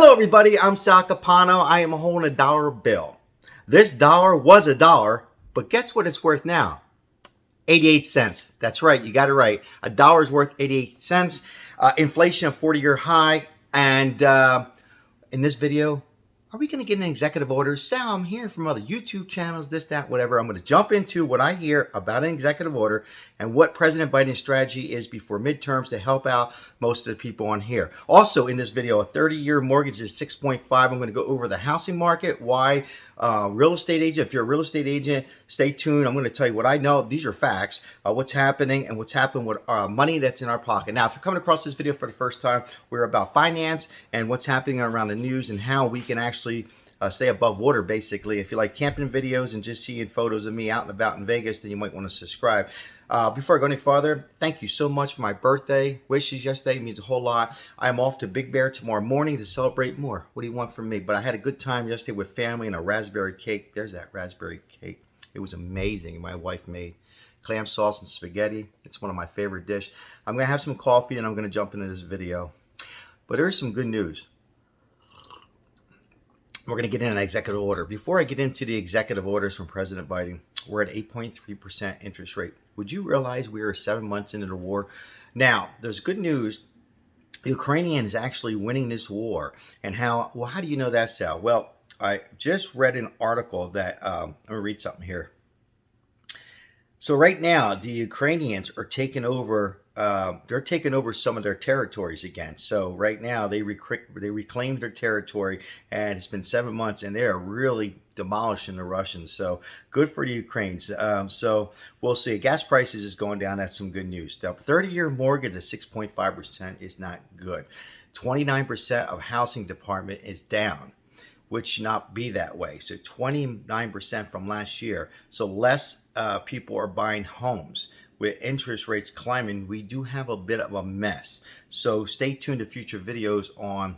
Hello everybody, I'm CAPANO. I am holding a dollar bill. This dollar was a dollar, but guess what it's worth now? 88 cents. That's right, you got it right. A dollar is worth 88 cents. Inflation of 40-year high. And in this video, are we going to get an executive order? Sal, I'm hearing from other YouTube channels, this, that, whatever. I'm going to jump into what I hear about an executive order and what President Biden's strategy is before midterms to help out most of the people on here. Also in this video, a 30-year mortgage is 6.5. I'm going to go over the housing market, why real estate agent. If you're a real estate agent, stay tuned. I'm going to tell you what I know. These are facts, what's happening and what's happened with money that's in our pocket. Now, if you're coming across this video for the first time, we're about finance and what's happening around the news and how we can actually stay above water, basically. If you like camping videos and just seeing photos of me out and about in Vegas, then you might want to subscribe. Before I go any farther, thank you so much for my birthday wishes yesterday. It means a whole lot. I'm off to Big Bear tomorrow morning to celebrate more. What do you want from me? But I had a good time yesterday with family and a raspberry cake. There's that raspberry cake. It was amazing. My wife made clam sauce and spaghetti. It's one of my favorite dishes. I'm going to have some coffee and I'm going to jump into this video. But there's some good news. We're going to get in an executive order. Before I get into the executive orders from President Biden, we're at 8.3% interest rate. Would you realize we are 7 months into the war? Now, there's good news. Ukrainian is actually winning this war. And how do you know that, Sal? Well, I just read an article that, I'm going to read something here. So right now, the Ukrainians are taking over. They're taking over some of their territories again. So right now, they reclaimed their territory, and it's been 7 months, and they are really demolishing the Russians. So good for the Ukrainians. So we'll see. Gas prices is going down. That's some good news. The 30-year mortgage at 6.5% is not good. 29% of housing department is down, which should not be that way. So 29% from last year. So less people are buying homes. With interest rates climbing, we do have a bit of a mess. So stay tuned to future videos on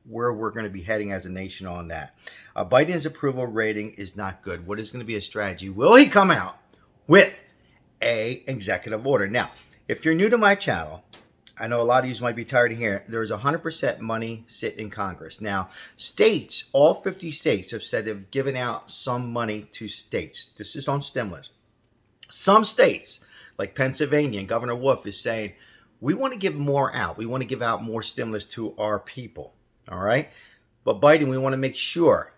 where we're going to be heading as a nation on that. Biden's approval rating is not good. What is going to be a strategy? Will he come out with an executive order? Now, if you're new to my channel, I know a lot of you might be tired of hearing there's 100% money sit in Congress. Now, states, all 50 states have said they've given out some money to states. This is on stimulus. Some states, like Pennsylvania and Governor Wolf, is saying, we want to give more out. We want to give out more stimulus to our people. All right. But Biden, we want to make sure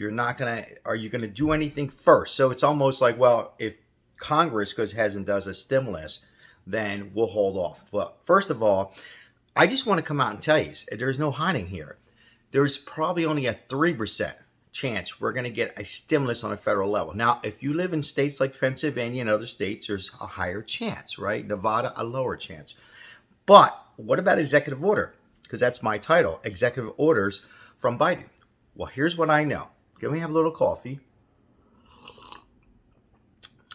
are you going to do anything first? So it's almost like, well, if Congress goes ahead and does a stimulus, then we'll hold off. Well, first of all, I just want to come out and tell you, there's no hiding here. There's probably only a 3% chance we're going to get a stimulus on a federal level. Now, if you live in states like Pennsylvania and other states, there's a higher chance, right? Nevada, a lower chance. But what about executive order? Because that's my title, executive orders from Biden. Well, here's what I know. Can we have a little coffee?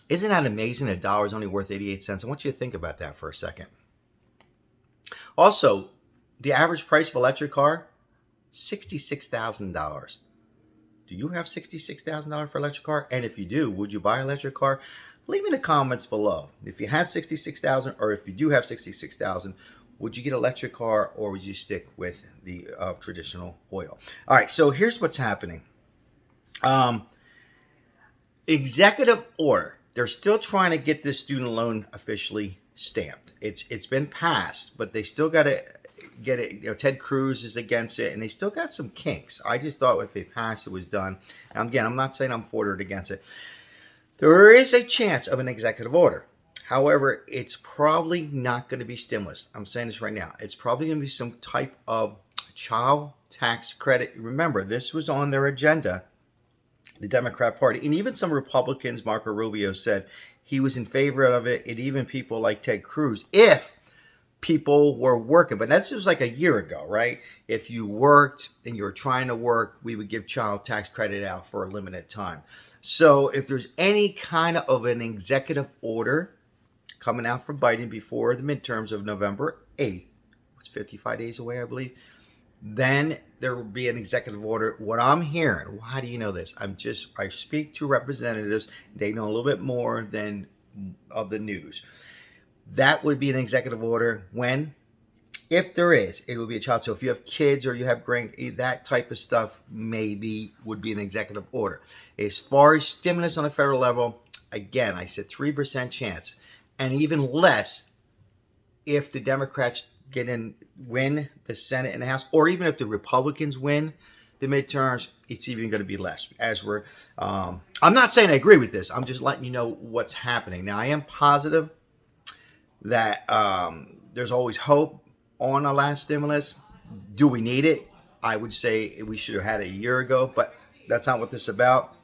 Isn't that amazing? A dollar is only worth 88 cents. I want you to think about that for a second. Also, the average price of an electric car, $66,000. Do you have $66,000 for an electric car? And if you do, would you buy an electric car? Leave in the comments below. If you had $66,000, or if you do have $66,000, would you get an electric car, or would you stick with the traditional oil? All right, so here's what's happening. Executive order. They're still trying to get this student loan officially stamped. It's been passed, but they still got to get it. You know, Ted Cruz is against it, and they still got some kinks. I just thought if they passed, it was done. And again, I'm not saying I'm for or against it. There is a chance of an executive order. However, it's probably not going to be stimulus. I'm saying this right now. It's probably going to be some type of child tax credit. Remember, this was on their agenda, the Democrat Party, and even some Republicans. Marco Rubio said he was in favor of it, and even people like Ted Cruz, if people were working. But that's just like a year ago, right? If you worked and you were trying to work, we would give child tax credit out for a limited time. So if there's any kind of an executive order coming out from Biden before the midterms of November 8th, it's 55 days away, I believe, then there will be an executive order. What I'm hearing, how do you know this? I speak to representatives. They know a little bit more than of the news. That would be an executive order when If there is, it will be a child. So if you have kids or you have that type of stuff maybe would be an executive order. As far as stimulus on a federal level, again, I said 3% chance, and even less if the Democrats win the Senate and the House, or even if the Republicans win the midterms, it's even going to be less. I'm not saying I agree with this. I'm just letting you know what's happening. Now, I am positive that there's always hope on our last stimulus. Do we need it? I would say we should have had it a year ago, but that's not what this is about.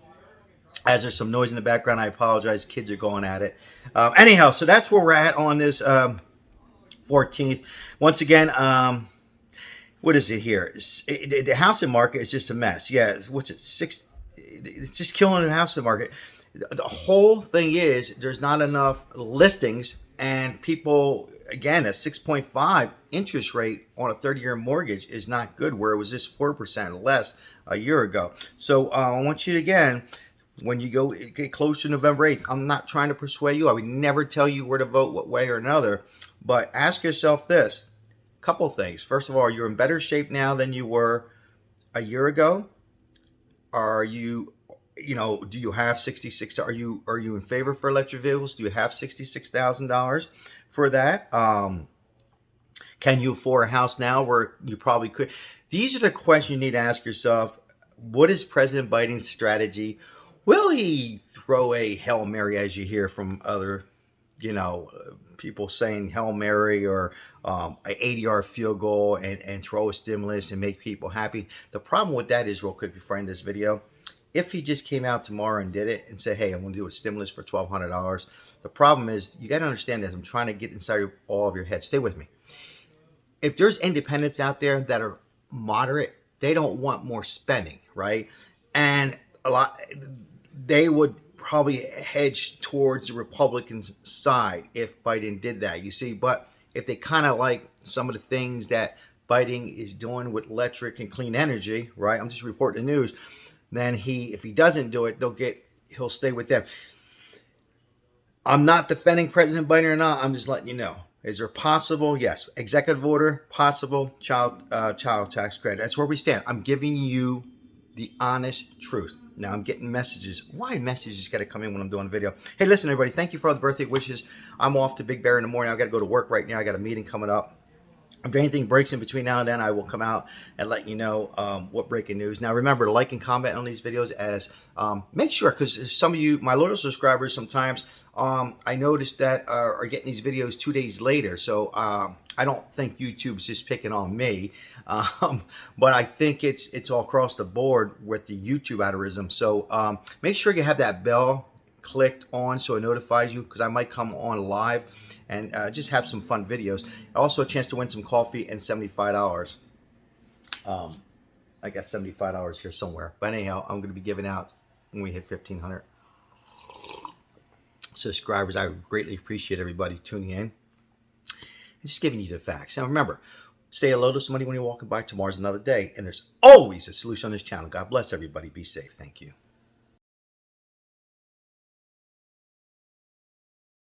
As there's some noise in the background, I apologize. Kids are going at it. Anyhow, so that's where we're at on this 14th. Once again, what is it here? The housing market is just a mess. Yeah, what's it? It's just killing the housing market. The whole thing is there's not enough listings, and people, again, a 6.5 interest rate on a 30-year mortgage is not good, where it was just 4% less a year ago. So I want you to, again, when you get close to November 8th, I'm not trying to persuade you. I would never tell you where to vote, what way or another. But ask yourself this. Couple things. First of all, you're in better shape now than you were a year ago. Are you, do you have 66? Are you in favor for electric vehicles? Do you have $66,000 for that? Can you afford a house now where you probably could? These are the questions you need to ask yourself. What is President Biden's strategy? Will he throw a Hail Mary, as you hear from other, people saying Hail Mary, or an 80-yard field goal and throw a stimulus and make people happy? The problem with that is, real quick before I end this video, if he just came out tomorrow and did it and said, hey, I'm going to do a stimulus for $1,200, the problem is, you got to understand this. I'm trying to get inside all of your head. Stay with me. If there's independents out there that are moderate, they don't want more spending, right? And they would probably hedge towards the Republican side if Biden did that, you see. But if they kind of like some of the things that Biden is doing with electric and clean energy, right? I'm just reporting the news. Then if he doesn't do it, he'll stay with them. I'm not defending President Biden or not. I'm just letting you know. Is there possible? Yes. Executive order, possible child tax credit. That's where we stand. I'm giving you the honest truth. Now I'm getting messages. Why messages got to come in when I'm doing a video? Hey, listen, everybody. Thank you for all the birthday wishes. I'm off to Big Bear in the morning. I got to go to work right now. I got a meeting coming up. If anything breaks in between now and then, I will come out and let you know what breaking news. Now, remember to like and comment on these videos. Make sure, because some of you, my loyal subscribers, sometimes I noticed that are getting these videos 2 days later. So I don't think YouTube's just picking on me, but I think it's all across the board with the YouTube algorithm. So make sure you have that bell clicked on so it notifies you, because I might come on live and just have some fun videos. Also a chance to win some coffee and $75. I got $75 here somewhere. But anyhow, I'm going to be giving out when we hit 1,500 subscribers. I greatly appreciate everybody tuning in and just giving you the facts. Now remember, say hello to somebody when you're walking by. Tomorrow's another day, and there's always a solution on this channel. God bless everybody. Be safe. Thank you.